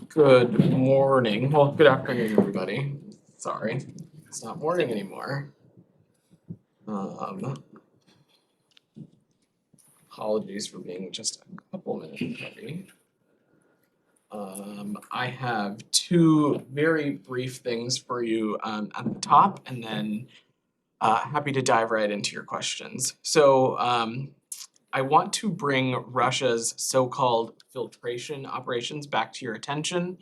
Good morning. Well, good afternoon, everybody. Sorry, it's not morning anymore. Apologies for being just a couple minutes early. I have two very brief things for you at the top, and then happy to dive right into your questions. So I want to bring Russia's so-called filtration operations back to your attention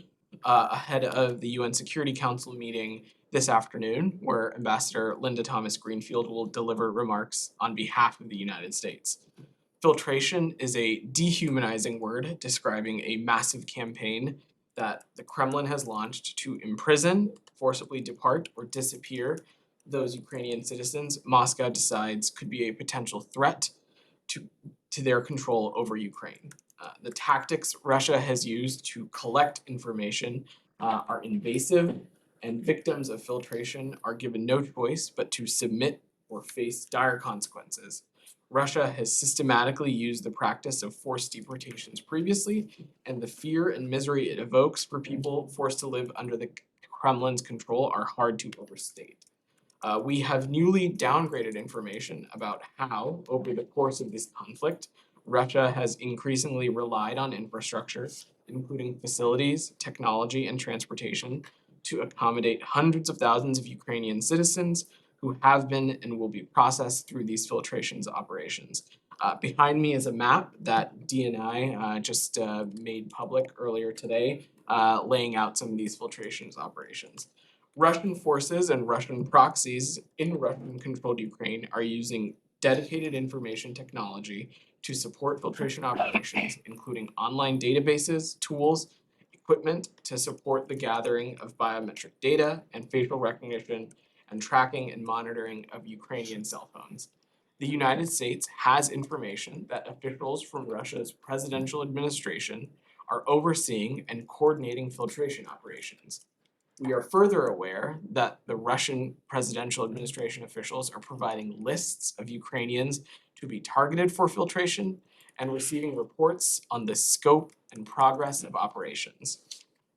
ahead of the UN Security Council meeting this afternoon, where Ambassador Linda Thomas-Greenfield will deliver remarks on behalf of the United States. Filtration is a dehumanizing word describing a massive campaign that the Kremlin has launched to imprison, forcibly depart, or disappear those Ukrainian citizens Moscow decides could be a potential threat to their control over Ukraine. The tactics Russia has used to collect information are invasive, and victims of filtration are given no choice but to submit or face dire consequences. Russia has systematically used the practice of forced deportations previously, and the fear and misery it evokes for people forced to live under the Kremlin's control are hard to overstate. We have newly downgraded information about how, over the course of this conflict, Russia has increasingly relied on infrastructure, including facilities, technology, and transportation, to accommodate hundreds of thousands of Ukrainian citizens who have been and will be processed through these filtrations operations. Behind me is a map that DNI just made public earlier today, laying out some of these filtrations operations. Russian forces and Russian proxies in Russian-controlled Ukraine are using dedicated information technology to support filtration operations, including online databases, tools, equipment to support the gathering of biometric data and facial recognition and tracking and monitoring of Ukrainian cell phones. The United States has information that officials from Russia's presidential administration are overseeing and coordinating filtration operations. We are further aware that the Russian presidential administration officials are providing lists of Ukrainians to be targeted for filtration and receiving reports on the scope and progress of operations.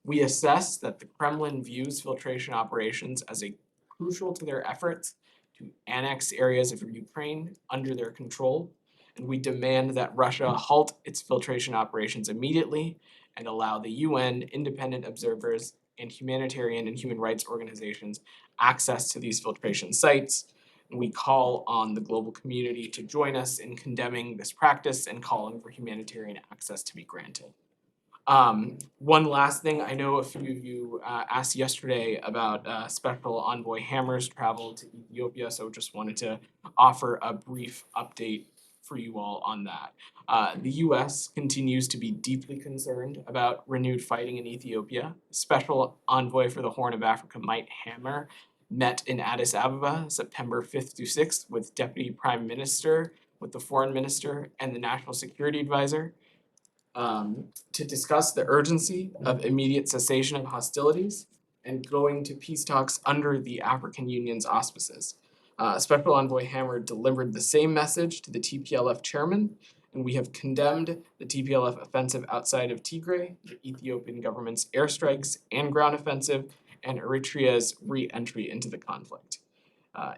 We assess that the Kremlin views filtration operations as crucial to their efforts to annex areas of Ukraine under their control, and we demand that Russia halt its filtration operations immediately and allow the UN independent observers and humanitarian and human rights organizations access to these filtration sites. And we call on the global community to join us in condemning this practice and calling for humanitarian access to be granted. One last thing, I know a few of you asked yesterday about Special Envoy Hammer's travel to Ethiopia, so just wanted to offer a brief update for you all on that. The U.S. continues to be deeply concerned about renewed fighting in Ethiopia. Special Envoy for the Horn of Africa, Mike Hammer, met in Addis Ababa September 5th through 6th with Deputy Prime Minister, with the Foreign Minister, and the National Security Advisor to discuss the urgency of immediate cessation of hostilities and going to peace talks under the African Union's auspices. Special Envoy Hammer delivered the same message to the TPLF chairman, and we have condemned the TPLF offensive outside of Tigray, the Ethiopian government's airstrikes and ground offensive, and Eritrea's re-entry into the conflict.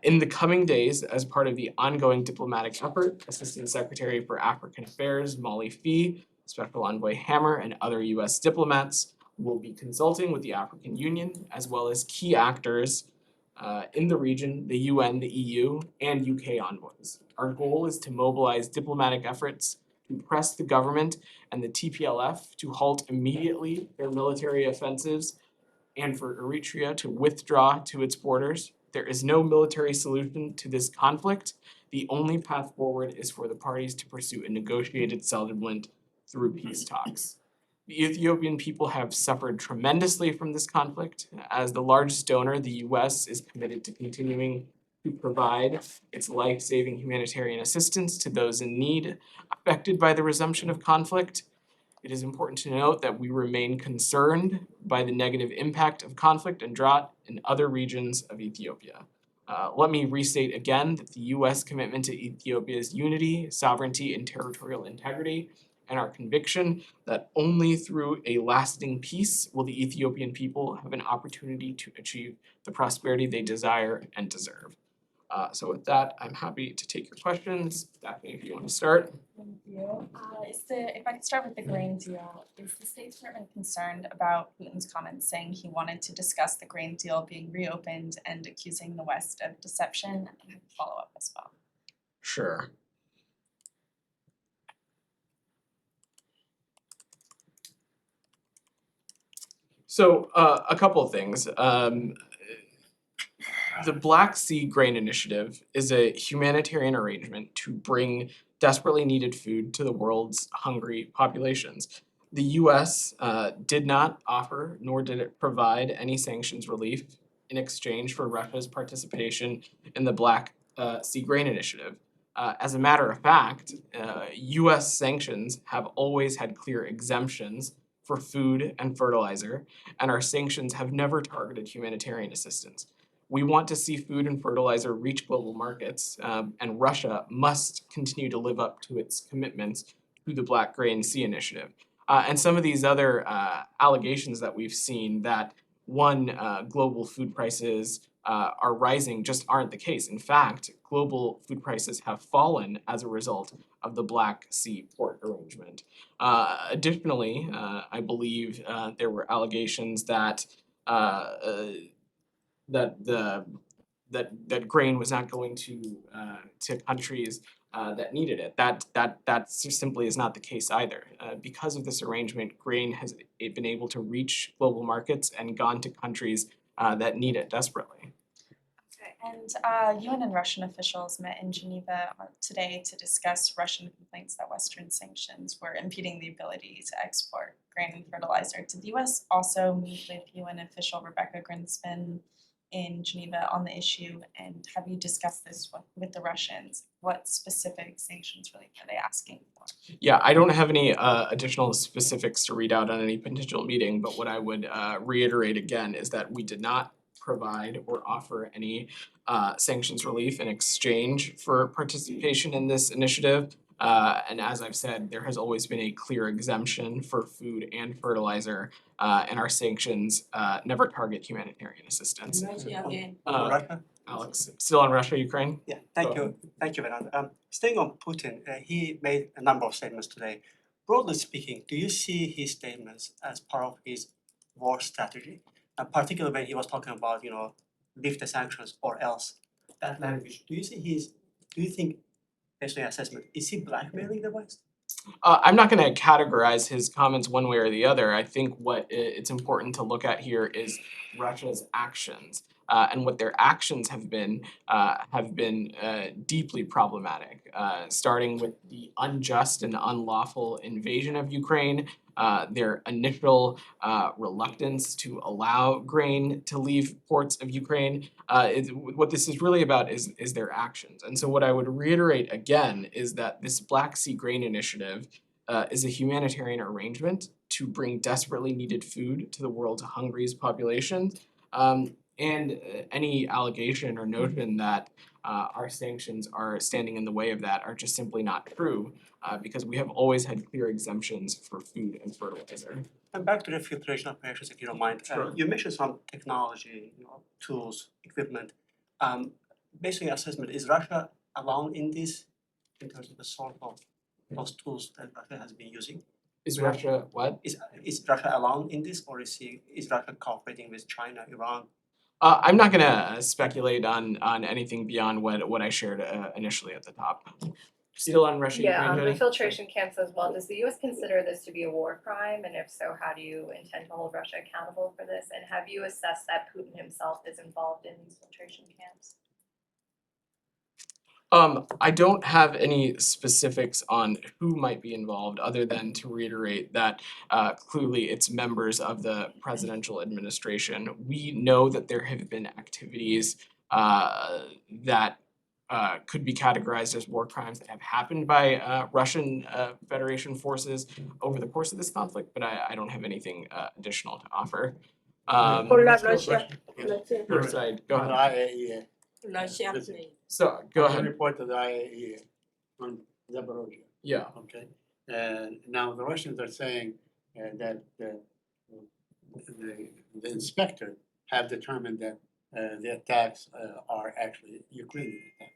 In the coming days, as part of the ongoing diplomatic effort, Assistant Secretary for African Affairs Molly Fee, Special Envoy Hammer, and other U.S. diplomats will be consulting with the African Union, as well as key actors in the region, the UN, the EU, and UK envoys. Our goal is to mobilize diplomatic efforts to press the government and the TPLF to halt immediately their military offensives and for Eritrea to withdraw to its borders. There is no military solution to this conflict. The only path forward is for the parties to pursue a negotiated settlement through peace talks. The Ethiopian people have suffered tremendously from this conflict. As the largest donor, the U.S. is committed to continuing to provide its life-saving humanitarian assistance to those in need affected by the resumption of conflict. It is important to note that we remain concerned by the negative impact of conflict and drought in other regions of Ethiopia. Let me restate again that the U.S. commitment to Ethiopia's unity, sovereignty, and territorial integrity and our conviction that only through a lasting peace will the Ethiopian people have an opportunity to achieve the prosperity they desire and deserve. So with that, I'm happy to take your questions. Daphne, if you want to start. Thank you. If I could start with the grain deal, is the State Department concerned about Putin's comments saying he wanted to discuss the grain deal being reopened and accusing the West of deception? And I have a follow-up as well. Sure. So a couple of things. The Black Sea Grain Initiative is a humanitarian arrangement to bring desperately needed food to the world's hungry populations. The U.S. Did not offer, nor did it provide any sanctions relief in exchange for Russia's participation in the Black Sea Grain Initiative. As a matter of fact, U.S. sanctions have always had clear exemptions for food and fertilizer, and our sanctions have never targeted humanitarian assistance. We want to see food and fertilizer reach global markets, and Russia must continue to live up to its commitments to the Black Grain Sea Initiative. And some of these other allegations that we've seen that global food prices are rising just aren't the case. In fact, global food prices have fallen as a result of the Black Sea port arrangement. Additionally, I believe there were allegations that that grain was not going to countries that needed it. That simply is not the case either. Because of this arrangement, grain has been able to reach global markets and gone to countries that need it desperately. Okay, and UN and Russian officials met in Geneva today to discuss Russian complaints that Western sanctions were impeding the ability to export grain and fertilizer. Did the U.S. also meet with UN official Rebecca Grinspan in Geneva on the issue, and have you discussed this with the Russians? What specific sanctions relief are they asking for? Yeah, I don't have any additional specifics to read out on any potential meeting, but what I would reiterate again is that we did not provide or offer any sanctions relief in exchange for participation in this initiative. And as I've said, there has always been a clear exemption for food and fertilizer, and our sanctions never target humanitarian assistance. Russia? Alex, still on Russia, Ukraine? Yeah, thank you, Vedant. Staying on Putin, he made a number of statements today. Broadly speaking, do you see his statements as part of his war strategy? Particularly when he was talking about, lift the sanctions or else. That language. Do you think, based on your assessment, is he blackmailing the West? I'm not going to categorize his comments one way or the other. I think what it's important to look at here is Russia's actions. And what their actions have been deeply problematic, starting with the unjust and unlawful invasion of Ukraine, their initial reluctance to allow grain to leave ports of Ukraine. What this is really about is their actions. And so what I would reiterate again is that this Black Sea Grain Initiative is a humanitarian arrangement to bring desperately needed food to the world's hungriest population. And any allegation or notion that our sanctions are standing in the way of that are just simply not true, because we have always had clear exemptions for food and fertilizer. And back to the filtration operations, if you don't mind. Sure. You mentioned some technology, tools, equipment. Based on your assessment, is Russia alone in this, in terms of the sort of those tools that Russia has been using? Is Russia what? Is Russia alone in this, or is Russia cooperating with China, Iran? I'm not going to speculate on anything beyond what I shared initially at the top. Still on Russia, Ukraine, the Jody? filtration camps as well. Does the U.S. consider this to be a war crime? And if so, how do you intend to hold Russia accountable for this? And have you assessed that Putin himself is involved in these filtration camps? I don't have any specifics on who might be involved, other than to reiterate that clearly it's members of the presidential administration. We know that there have been activities that could be categorized as war crimes that have happened by Russian Federation forces over the course of this conflict, but I don't have anything additional to offer. Russia. Your side, go ahead. IAEA. So, go ahead. Report to the IAEA on Zaporozhye. Yeah. Okay. Now the Russians are saying that the inspector have determined that the attacks are actually Ukrainian attacks.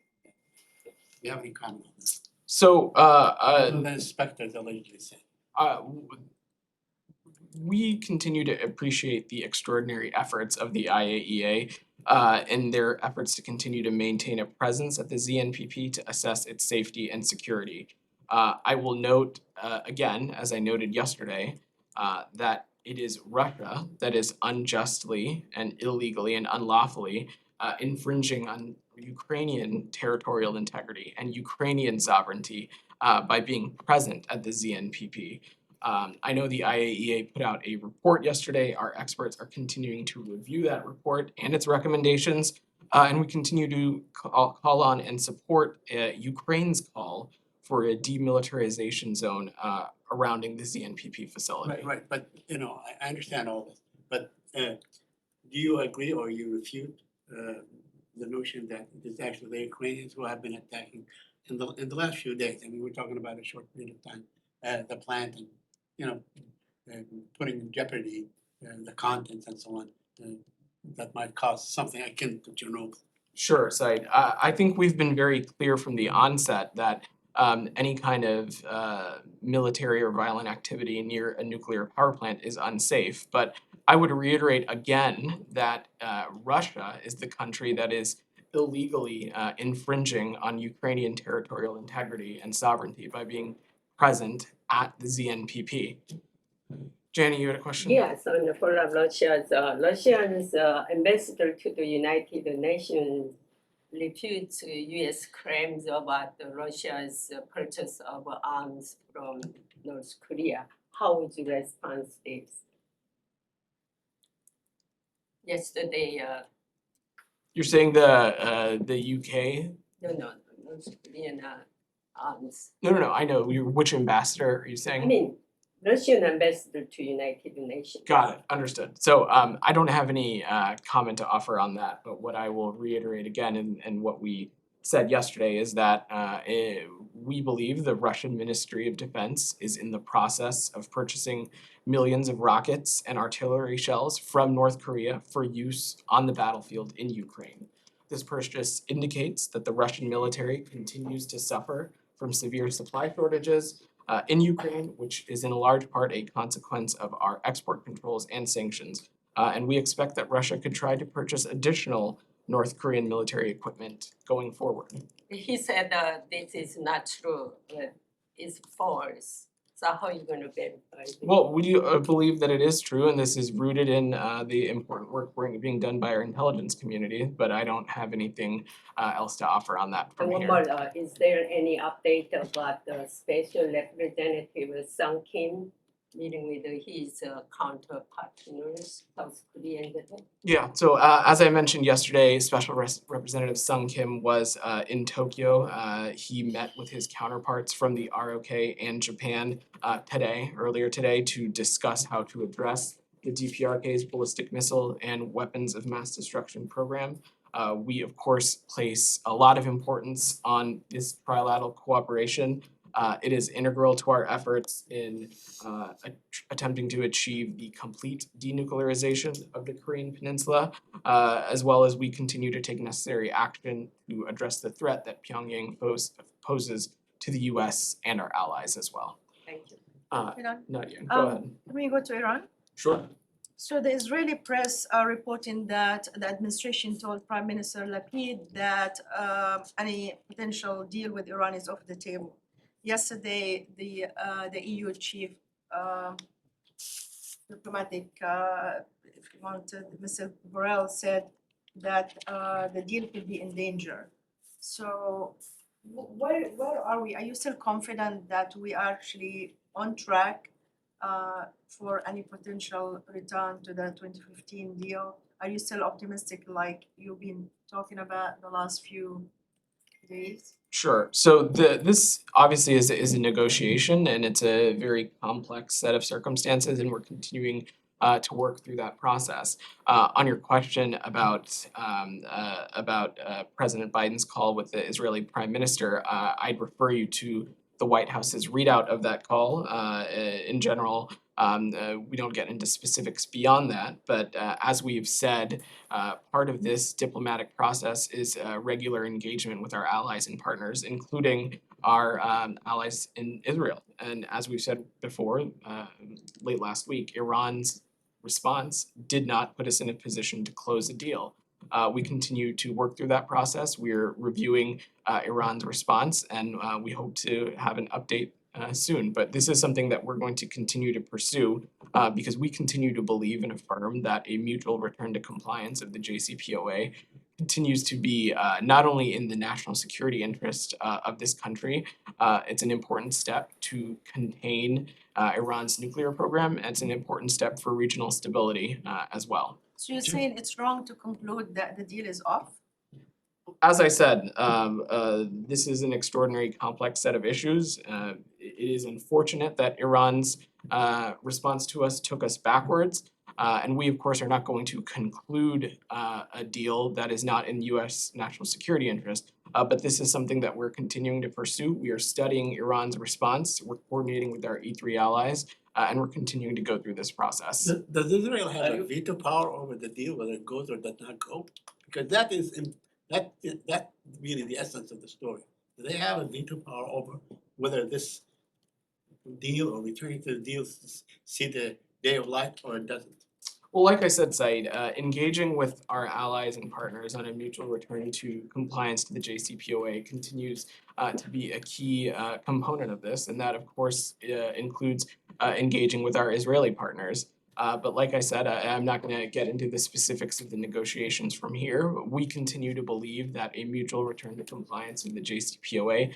Do you have any comment on that? So, That's what the inspectors allegedly said. We continue to appreciate the extraordinary efforts of the IAEA in their efforts to continue to maintain a presence at the ZNPP to assess its safety and security. I will note again, as I noted yesterday, that it is Russia that is unjustly and illegally and unlawfully infringing on Ukrainian territorial integrity and Ukrainian sovereignty by being present at the ZNPP. I know the IAEA put out a report yesterday. Our experts are continuing to review that report and its recommendations, and we continue to call on and support Ukraine's call for a demilitarization zone surrounding the ZNPP facility. Right, but I understand all this, but do you agree or you refute the notion that it is actually the Ukrainians who have been attacking in the last few days? I mean, we're talking about a short period of time, the plant and putting in jeopardy the contents and so on that might cause something akin to Chernobyl. Sure, Said. I think we've been very clear from the onset that any kind of military or violent activity near a nuclear power plant is unsafe. But I would reiterate again that Russia is the country that is illegally infringing on Ukrainian territorial integrity and sovereignty by being present at the ZNPP. Jenny, you had a question? Yes, on the follow of Russia's ambassador to the United Nations refutes U.S. claims about Russia's purchase of arms from North Korea. How would you respond to this? Yesterday, You're saying the UK? no, North Korean arms. No. I know. Which ambassador are you saying? I mean, Russian ambassador to United Nations. Got it. Understood. So I don't have any comment to offer on that, but what I will reiterate again and what we said yesterday is that we believe the Russian Ministry of Defense is in the process of purchasing millions of rockets and artillery shells from North Korea for use on the battlefield in Ukraine. This purchase indicates that the Russian military continues to suffer from severe supply shortages in Ukraine, which is in large part a consequence of our export controls and sanctions. And we expect that Russia could try to purchase additional North Korean military equipment going forward. He said this is not true, it's false. So how are you going to verify it? Well, we believe that it is true, and this is rooted in the important work being done by our intelligence community, but I don't have anything else to offer on that from And one here. more, is there any update about the special representative Sung Kim meeting with his counterpartners, South Korea and Yeah, so as I mentioned yesterday, Special Representative Sung Kim was in Tokyo. He met with his counterparts from the ROK and Japan earlier today, to discuss how to address the DPRK's ballistic missile and weapons of mass destruction program. We, of course, place a lot of importance on this trilateral cooperation. It is integral to our efforts in attempting to achieve the complete denuclearization of the Korean Peninsula, as well as we continue to take necessary action to address the threat that Pyongyang poses to the U.S. and our allies as well. Thank you. Vedant, Nadia, go ahead. Let me go to Iran. Sure. So the Israeli press are reporting that the administration told Prime Minister Lapid that any potential deal with Iran is off the table. Yesterday, the EU chief diplomatic, if you wanted, Mr. Borrell said that the deal could be in danger. So where are we? Are you still confident that we are actually on track for any potential return to the 2015 deal? Are you still optimistic like you've been talking about the last few days? Sure. So this obviously is a negotiation, and it's a very complex set of circumstances, and we're continuing to work through that process. On your question about President Biden's call with the Israeli Prime Minister, I'd refer you to the White House's readout of that call. In general, we don't get into specifics beyond that, but as we've said, part of this diplomatic process is regular engagement with our allies and partners, including our allies in Israel. And as we've said before, late last week, Iran's response did not put us in a position to close a deal. We continue to work through that process. We're reviewing Iran's response, and we hope to have an update soon. But this is something that we're going to continue to pursue because we continue to believe and affirm that a mutual return to compliance of the JCPOA continues to be not only in the national security interest of this country, it's an important step to contain Iran's nuclear program, and it's an important step for regional stability as well. So you're saying it's wrong to conclude that the deal is off? As I said, this is an extraordinary complex set of issues. It is unfortunate that Iran's response to us took us backwards. And we, of course, are not going to conclude a deal that is not in U.S. national security interest. But this is something that we're continuing to pursue. We are studying Iran's response. We're coordinating with our E3 allies, and we're continuing to go through this process. Does Israel have a veto power over the deal, whether it goes or does not go? Because that is really the essence of the story. Do they have a veto power over whether this deal or returning to the deal see the day of light or it doesn't? Well, like I said, Said, engaging with our allies and partners on a mutual return to compliance to the JCPOA continues to be a key component of this, and that, of course, includes engaging with our Israeli partners. But like I said, I'm not going to get into the specifics of the negotiations from here. We continue to believe that a mutual return to compliance of the JCPOA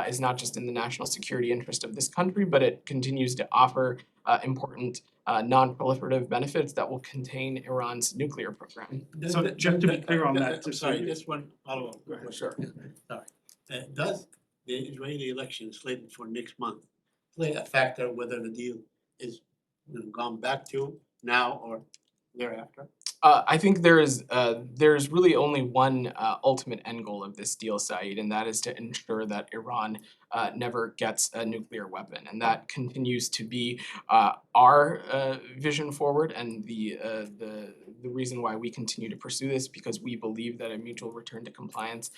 is not just in the national security interest of this country, but it continues to offer important non-proliferative benefits that will contain Iran's nuclear program. So just to be clear on that, I'm sorry, just one follow-up. Go ahead. Sure. Sorry. Does the Israeli election slated for next month play a factor whether the deal is gone back to now or thereafter? I think there's really only one ultimate end goal of this deal, Saeed, and that is to ensure that Iran never gets a nuclear weapon, and that continues to be our vision forward, and the reason why we continue to pursue this, because we believe that a mutual return to compliance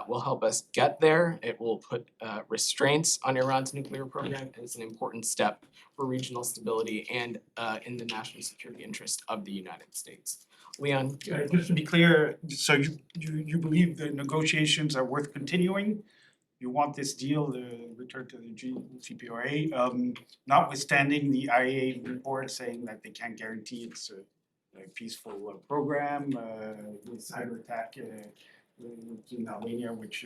will help us get there. It will put restraints on Iran's nuclear program, and it's an important step for regional stability and in the national security interest of the United States. Leon? Just to be clear, so you believe the negotiations are worth continuing? You want this deal, the return to the JCPOA, notwithstanding the IAEA report saying that they can't guarantee it's a peaceful program, with cyber attack in Albania, which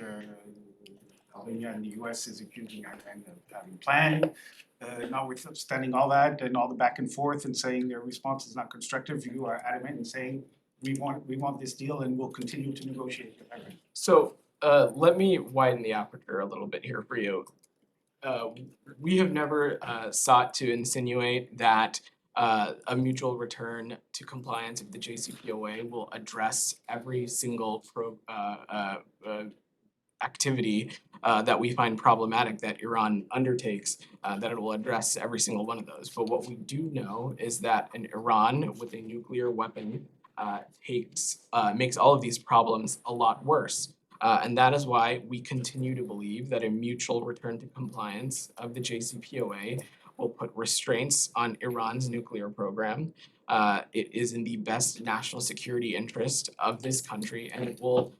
Albania and the U.S. is accusing Iran of having planned. Notwithstanding all that and all the back and forth and saying their response is not constructive, you are adamant in saying we want this deal and we'll continue to negotiate with Iran. So let me widen the aperture a little bit here for you. We have never sought to insinuate that a mutual return to compliance of the JCPOA will address every single activity that we find problematic that Iran undertakes, that it will address every single one of those. But what we do know is that an Iran with a nuclear weapon makes all of these problems a lot worse. And that is why we continue to believe that a mutual return to compliance of the JCPOA will put restraints on Iran's nuclear program. It is in the best national security interest of this country, and it will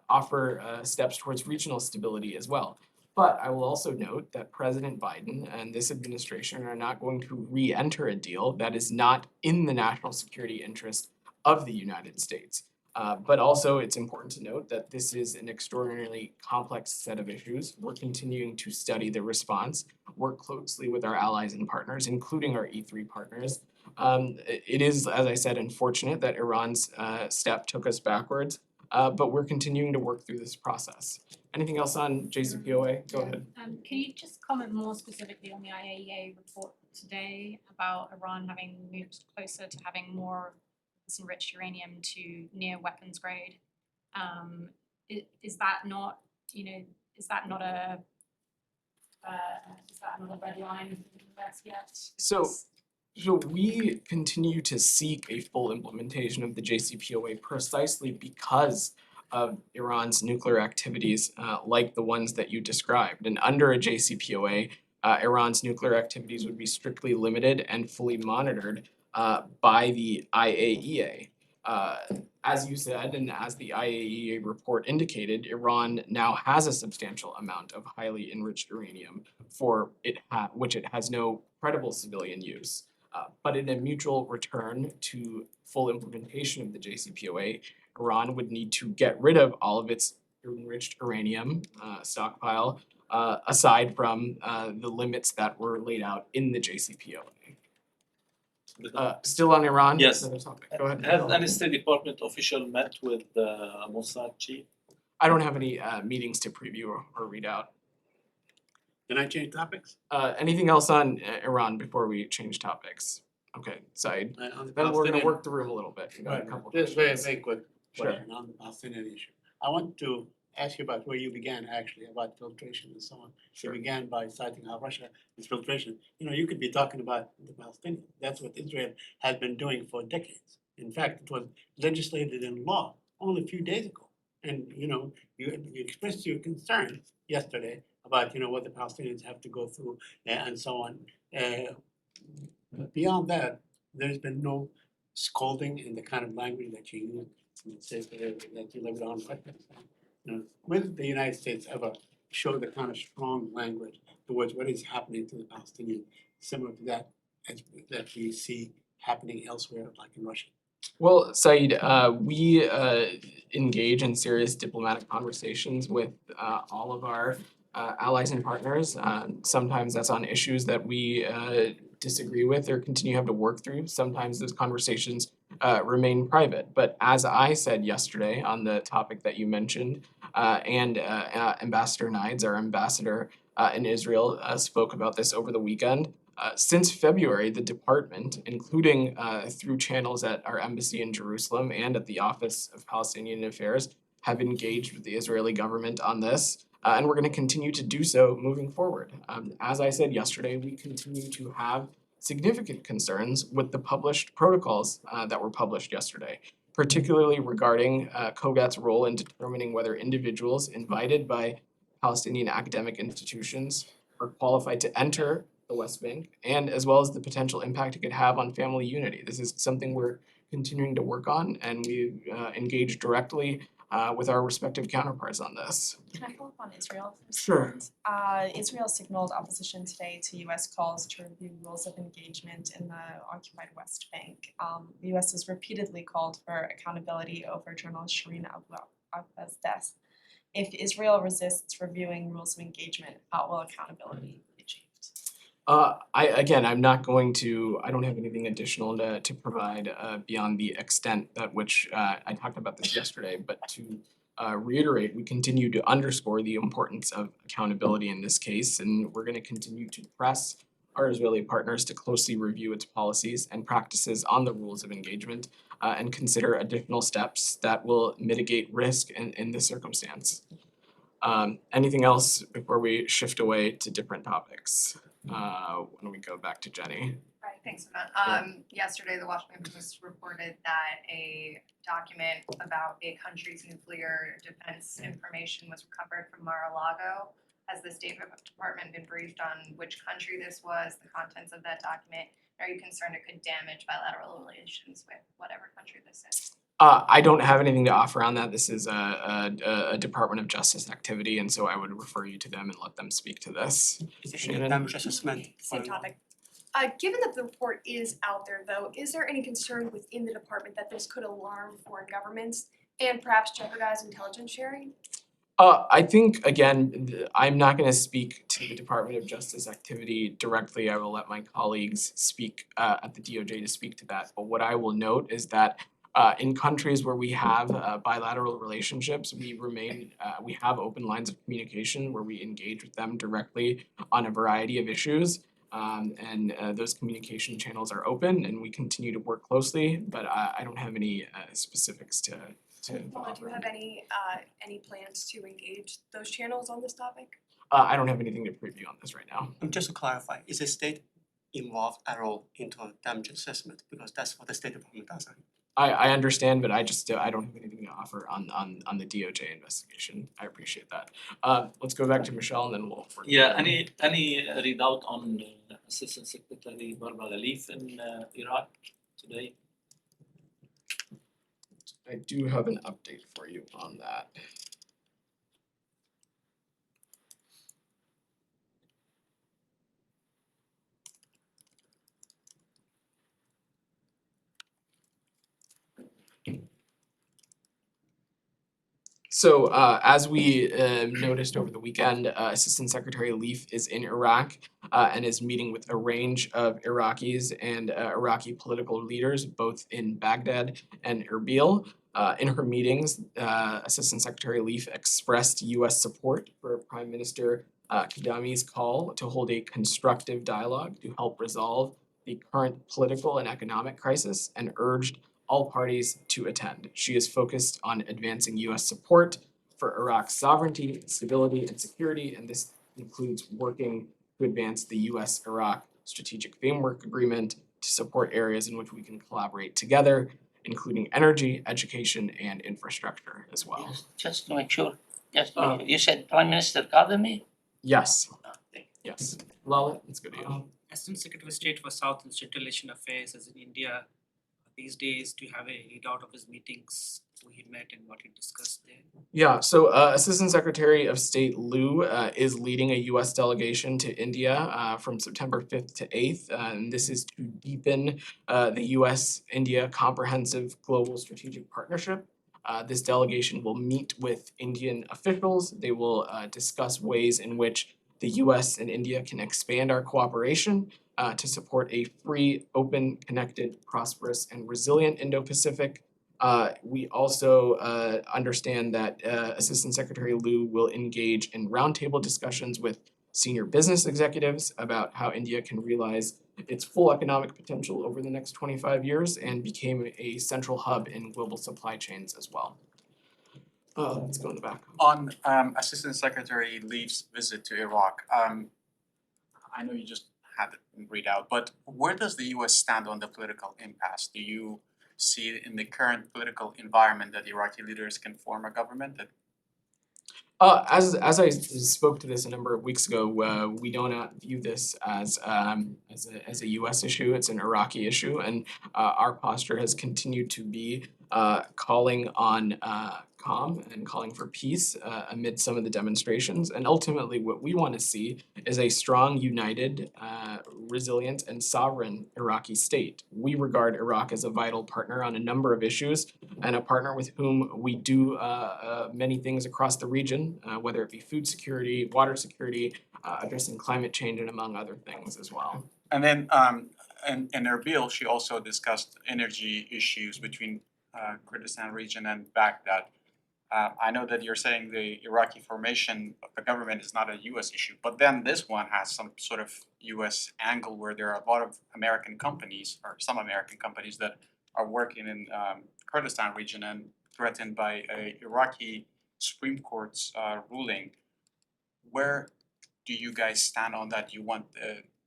offer steps towards regional stability as well. But I will also note that President Biden and this administration are not going to re-enter a deal that is not in the national security interest of the United States. But also it's important to note that this is an extraordinarily complex set of issues. We're continuing to study the response, work closely with our allies and partners, including our E3 partners. It is, as I said, unfortunate that Iran's step took us backwards, but we're continuing to work through this process. Anything else on JCPOA? Go ahead. Can you just comment more specifically on the IAEA report today about Iran having moved closer to having more of this enriched uranium to near weapons grade? Is that not a Is that another red line in the US yet? So we continue to seek a full implementation of the JCPOA precisely because of Iran's nuclear activities, like the ones that you described. And under a JCPOA, Iran's nuclear activities would be strictly limited and fully monitored by the IAEA. As you said, and as the IAEA report indicated, Iran now has a substantial amount of highly enriched uranium which it has no credible civilian use. But in a mutual return to full implementation of the JCPOA, Iran would need to get rid of all of its enriched uranium stockpile, aside from the limits that were laid out in the JCPOA. Still on Iran? Yes. Another topic. Go ahead. Has any State Department official met with Mossad chief? I don't have any meetings to preview or read out. Can I change topics? Anything else on Iran before we change topics? Okay, Said. On the Then we're gonna Palestinian- work the room a little bit. We got a Right, couple just questions. very quick Sure. question on the Palestinian issue. I want to ask you about where you began actually, about filtration and so on. Sure. You began by citing how Russia is filtration. You know, you could be talking about the Palestinians. That's what Israel has been doing for decades. In fact, it was legislated in law only a few days ago. And, you know, you expressed your concern yesterday about, you know, what the Palestinians have to go through and so on. But beyond that, there's been no scolding in the kind of language that you use, that you live on. You know, will the United States ever show the kind of strong language towards what is happening to the Palestinians, similar to that that we see happening elsewhere, like in Russia? Well, Said, we engage in serious diplomatic conversations with all of our allies and partners. Sometimes that's on issues that we disagree with or continue to have to work through. Sometimes those conversations remain private. But as I said yesterday on the topic that you mentioned, and Ambassador Nides, our ambassador in Israel, spoke about this over the weekend. Since February, the department, including through channels at our embassy in Jerusalem and at the Office of Palestinian Affairs, have engaged with the Israeli government on this, and we're going to continue to do so moving forward. As I said yesterday, we continue to have significant concerns with the published protocols that were published yesterday, particularly regarding COGAT's role in determining whether individuals invited by Palestinian academic institutions are qualified to enter the West Bank, and as well as the potential impact it could have on family unity. This is something we're continuing to work on, and we've engaged directly with our respective counterparts on this. Can I follow up on Israel for a Sure. second? Israel signaled opposition today to US calls to review rules of engagement in the occupied West Bank. The US has repeatedly called for accountability over journalist Shireen Abu's death. If Israel resists reviewing rules of engagement, how will accountability be achieved? I'm not going to, I don't have anything additional to provide beyond the extent at which I talked about this yesterday, but to reiterate, we continue to underscore the importance of accountability in this case, and we're going to continue to press our Israeli partners to closely review its policies and practices on the rules of engagement and consider additional steps that will mitigate risk in this circumstance. Anything else before we shift away to different topics? Why don't we go back to Jenny? Right, thanks, Vedant. Yesterday, the Washington Post reported that a document about a country's nuclear defense information was recovered from Mar-a-Lago. Has the State Department been briefed on which country this was, the contents of that document? Are you concerned it could damage bilateral relations with whatever country this is? I don't have anything to offer on that. This is a Department of Justice activity, and so I would refer you to them and let them speak to this. Is it Shannon? a damage assessment? Same topic. Given that the report is out there though, is there any concern within the department that this could alarm foreign governments and perhaps jeopardize intelligence sharing? I think, again, I'm not going to speak to the Department of Justice activity directly. I will let my colleagues speak at the DOJ to speak to that. But what I will note is that in countries where we have bilateral relationships, we have open lines of communication where we engage with them directly on a variety of issues. And those communication channels are open and we continue to work closely, but I don't have any specifics to Do you have any plans to engage those channels on this topic? I don't have anything to preview on this right now. Just to clarify, is the state involved at all into a damage assessment? Because that's what the State Department does. I understand, but I just I don't have anything to offer on the DOJ investigation. I appreciate that. Let's go back to Michelle and then we'll. Yeah, any readout on Assistant Secretary Barbara Leaf in Iraq today? I do have an update for you on that. So as we noticed over the weekend, Assistant Secretary Leaf is in Iraq and is meeting with a range of Iraqis and Iraqi political leaders, both in Baghdad and Erbil. In her meetings, Assistant Secretary Leaf expressed U.S. support for Prime Minister Kadami's call to hold a constructive dialogue to help resolve the current political and economic crisis and urged all parties to attend. She is focused on advancing U.S. support for Iraq's sovereignty, stability, and security, and this includes working to advance the U.S.-Iraq Strategic Framework Agreement to support areas in which we can collaborate together, including energy, education, and infrastructure as well. Just to make sure, you said Prime Minister Kadami? Yes. Yes. Lalit, let's go to you. Assistant Secretary of State for South and Central Asian Affairs is in India these days. Do you have a readout of his meetings, who he met and what he discussed there? Yeah, so Assistant Secretary of State Liu is leading a U.S. delegation to India from September 5th to 8th, and this is to deepen the U.S.-India Comprehensive Global Strategic Partnership. This delegation will meet with Indian officials. They will discuss ways in which the U.S. and India can expand our cooperation to support a free, open, connected, prosperous, and resilient Indo-Pacific. We also understand that Assistant Secretary Liu will engage in roundtable discussions with senior business executives about how India can realize its full economic potential over the next 25 years and become a central hub in global supply chains as well. Let's go in the back. On Assistant Secretary Leaf's visit to Iraq, I know you just had it read out, but where does the U.S. stand on the political impasse? Do you see in the current political environment that Iraqi leaders can form a government that As I spoke to this a number of weeks ago, we do not view this as a U.S. issue. It's an Iraqi issue, and our posture has continued to be calling on calm and calling for peace amid some of the demonstrations. And ultimately, what we want to see is a strong, united, resilient, and sovereign Iraqi state. We regard Iraq as a vital partner on a number of issues, and a partner with whom we do many things across the region, whether it be food security, water security, addressing climate change, and among other things as well. And then in Erbil, she also discussed energy issues between Kurdistan region and Baghdad. I know that you're saying the Iraqi formation of the government is not a U.S. issue, but then this one has some sort of U.S. angle where there are a lot of American companies, or some American companies, that are working in Kurdistan region and threatened by a Iraqi Supreme Court's ruling. Where do you guys stand on that? Do you want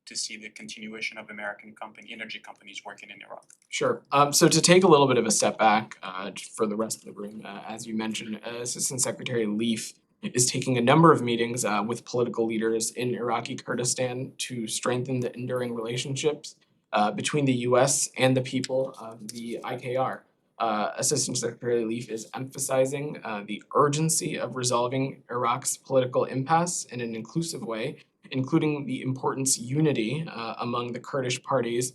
to see the continuation of American energy companies working in Iraq? Sure. So to take a little bit of a step back for the rest of the room, as you mentioned, Assistant Secretary Leaf is taking a number of meetings with political leaders in Iraqi Kurdistan to strengthen the enduring relationships between the U.S. and the people of the IKR. Assistant Secretary Leaf is emphasizing the urgency of resolving Iraq's political impasse in an inclusive way, including the importance unity among the Kurdish parties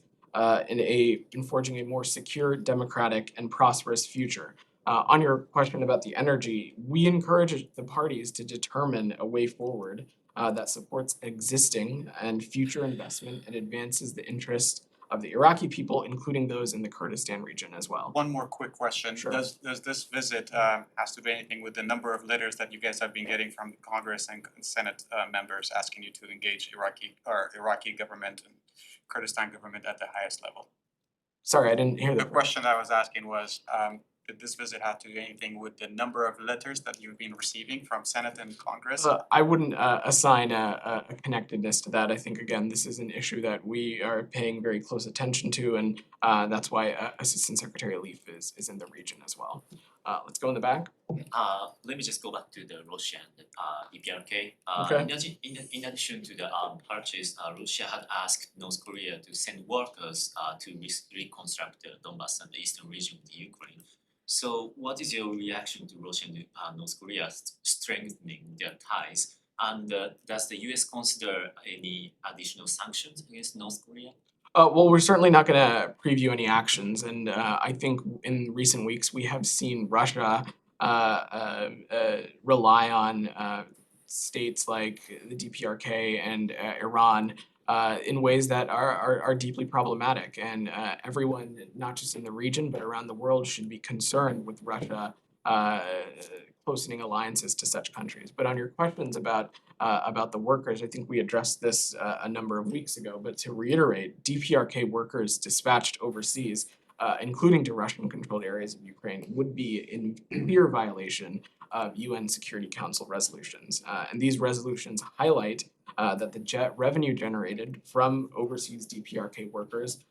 in forging a more secure, democratic, and prosperous future. On your question about the energy, we encourage the parties to determine a way forward that supports existing and future investment and advances the interests of the Iraqi people, including those in the Kurdistan region as well. One more quick question. Sure. Does this visit has to do anything with the number of letters that you guys have been getting from Congress and Senate members asking you to engage Iraqi government and Kurdistan government at the highest level? Sorry, I didn't hear The that. question I was asking was, did this visit have to do anything with the number of letters that you've been receiving from Senate and Congress? I wouldn't assign a connectedness to that. I think, again, this is an issue that we are paying very close attention to, and that's why Assistant Secretary Leaf is in the region as well. Let's go in the back. Let me just go back to the Russian EPRK. Okay. In addition to the purchase, Russia had asked North Korea to send workers to reconstruct the Donbass and the eastern region of the Ukraine. So what is your reaction to Russia and North Korea strengthening their ties? And does the US consider any additional sanctions against North Korea? Well, we're certainly not going to preview any actions, and I think in recent weeks we have seen Russia rely on states like the DPRK and Iran in ways that are deeply problematic, and everyone, not just in the region but around the world, should be concerned with Russia closening alliances to such countries. But on your questions about the workers, I think we addressed this a number of weeks ago. But to reiterate, DPRK workers dispatched overseas, including to Russian-controlled areas of Ukraine, would be in clear violation of UN Security Council resolutions. And these resolutions highlight that the revenue generated from overseas DPRK workers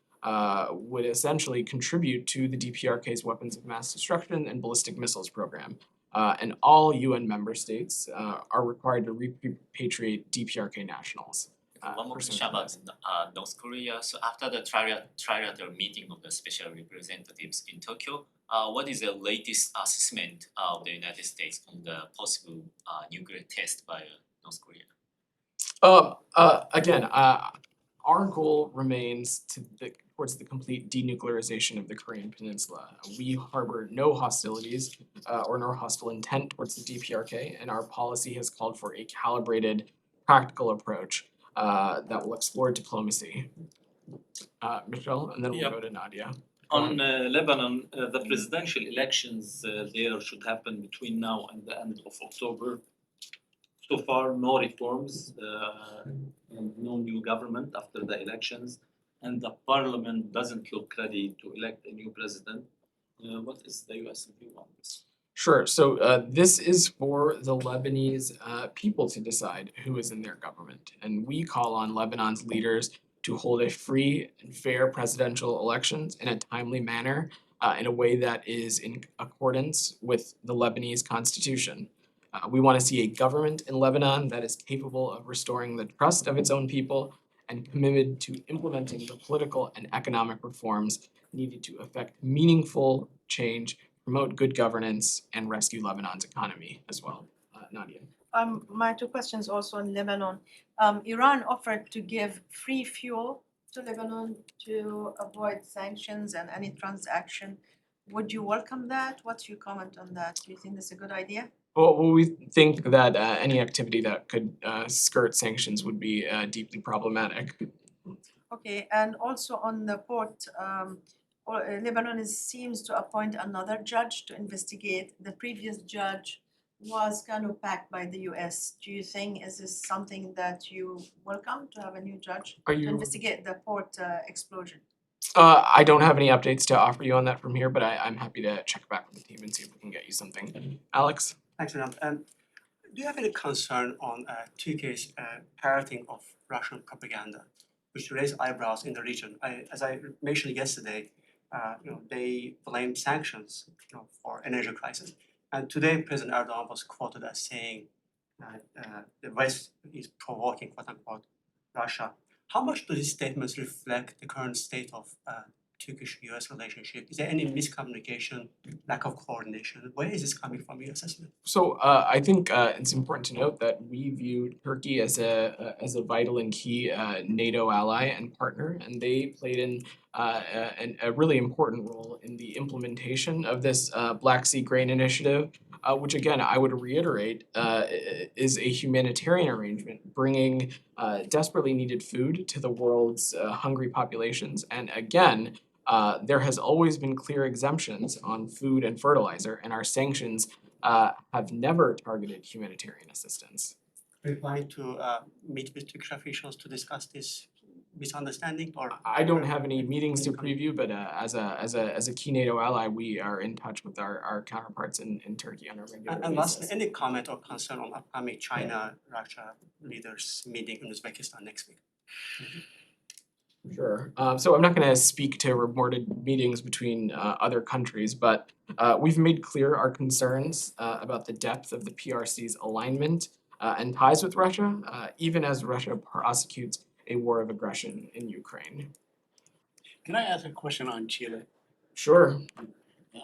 would essentially contribute to the DPRK's weapons of mass destruction and ballistic missiles program. And all UN member states are required to repatriate DPRK nationals. One more question about North Korea. So after the trilateral meeting of the special representatives in Tokyo, what is the latest assessment of the United States on the possible nuclear test by North Korea? Again, our goal remains towards the complete denuclearization of the Korean Peninsula. We harbor no hostilities or no hostile intent towards the DPRK, and our policy has called for a calibrated, practical approach that will explore diplomacy. Michelle, and then we'll go to Nadia. On Lebanon, the presidential elections there should happen between now and the end of October. So far, no reforms and no new government after the elections, and the parliament doesn't look ready to elect a new president. What is the US view on this? Sure. So this is for the Lebanese people to decide who is in their government. And we call on Lebanon's leaders to hold a free and fair presidential elections in a timely manner, in a way that is in accordance with the Lebanese constitution. We want to see a government in Lebanon that is capable of restoring the trust of its own people and committed to implementing the political and economic reforms needed to effect meaningful change, promote good governance, and rescue Lebanon's economy as well. Nadia. My two questions also on Lebanon. Iran offered to give free fuel to Lebanon to avoid sanctions and any transaction. Would you welcome that? What's your comment on that? Do you think this is a good idea? Well, we think that any activity that could skirt sanctions would be deeply problematic. Okay, and also on the port, Lebanon seems to appoint another judge to investigate. The previous judge was kind of backed by the US. Do you think is this something that you welcome to have a new judge to investigate the port explosion? I don't have any updates to offer you on that from here, but I'm happy to check back with the team and see if we can get you something. Alex? Thanks, Vedant. Do you have any concern on Turkey's parroting of Russian propaganda, which raised eyebrows in the region? As I mentioned yesterday, they blame sanctions, for energy crisis. And today, President Erdogan was quoted as saying the West is provoking, quote unquote, Russia. How much do these statements reflect the current state of Turkish-US relationship? Is there any miscommunication, lack of coordination? Where is this coming from, your assessment? So I think it's important to note that we view Turkey as a vital and key NATO ally and partner, and they played a really important role in the implementation of this Black Sea Grain Initiative, which again, I would reiterate, is a humanitarian arrangement bringing desperately needed food to the world's hungry populations. And again, there has always been clear exemptions on food and fertilizer, and our sanctions have never targeted humanitarian assistance. Are you planning to meet with Turkish officials to discuss this misunderstanding or? I don't have any meetings to preview, but as a key NATO ally, we are in touch with our counterparts in Turkey on a regular And lastly, basis. any comment or concern on upcoming China-Russia leaders meeting in Uzbekistan next week? Sure. So I'm not going to speak to reported meetings between other countries, but we've made clear our concerns about the depth of the PRC's alignment and ties with Russia, even as Russia prosecutes a war of aggression in Ukraine. Can I ask a question on Chile? Sure.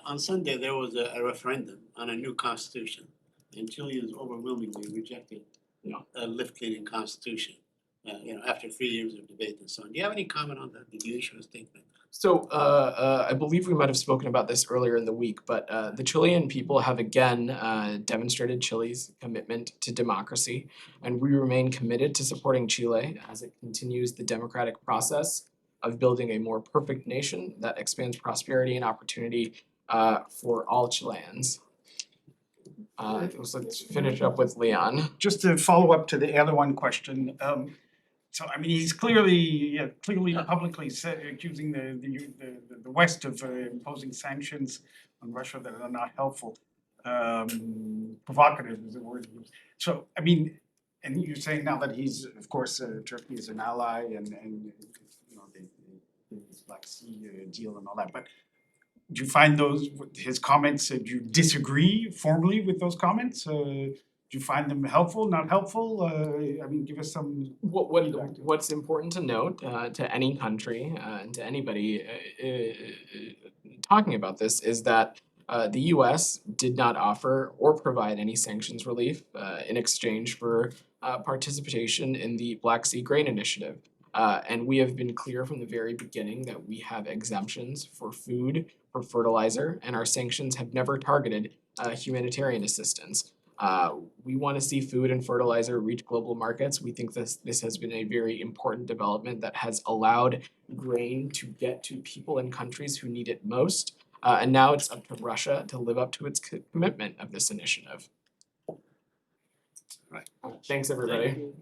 On Sunday, there was a referendum on a new constitution, and Chileans overwhelmingly rejected, a left-leaning constitution. After 3 years of debate and so on. Do you have any comment on that? Did you issue a statement? So I believe we might have spoken about this earlier in the week, but the Chilean people have again demonstrated Chile's commitment to democracy, and we remain committed to supporting Chile as it continues the democratic process of building a more perfect nation that expands prosperity and opportunity for all Chileans. So let's finish up with Leon. Just to follow up to the Erdogan question, so I mean, he's clearly publicly accusing the West of imposing sanctions on Russia that are not helpful. Provocative is the word used. So I mean, and you're saying now that he's, of course, Turkey is an ally and the Black Sea deal and all that, but do you find his comments, do you disagree formally with those comments? Do you find them helpful, not helpful? I mean, give us some feedback. What's important to note to any country and to anybody talking about this is that the U.S. did not offer or provide any sanctions relief in exchange for participation in the Black Sea Grain Initiative. And we have been clear from the very beginning that we have exemptions for food, for fertilizer, and our sanctions have never targeted humanitarian assistance. We want to see food and fertilizer reach global markets. We think this has been a very important development that has allowed grain to get to people in countries who need it most. And now it's up to Russia to live up to its commitment of this initiative. Right. Thanks, everybody. Thank you.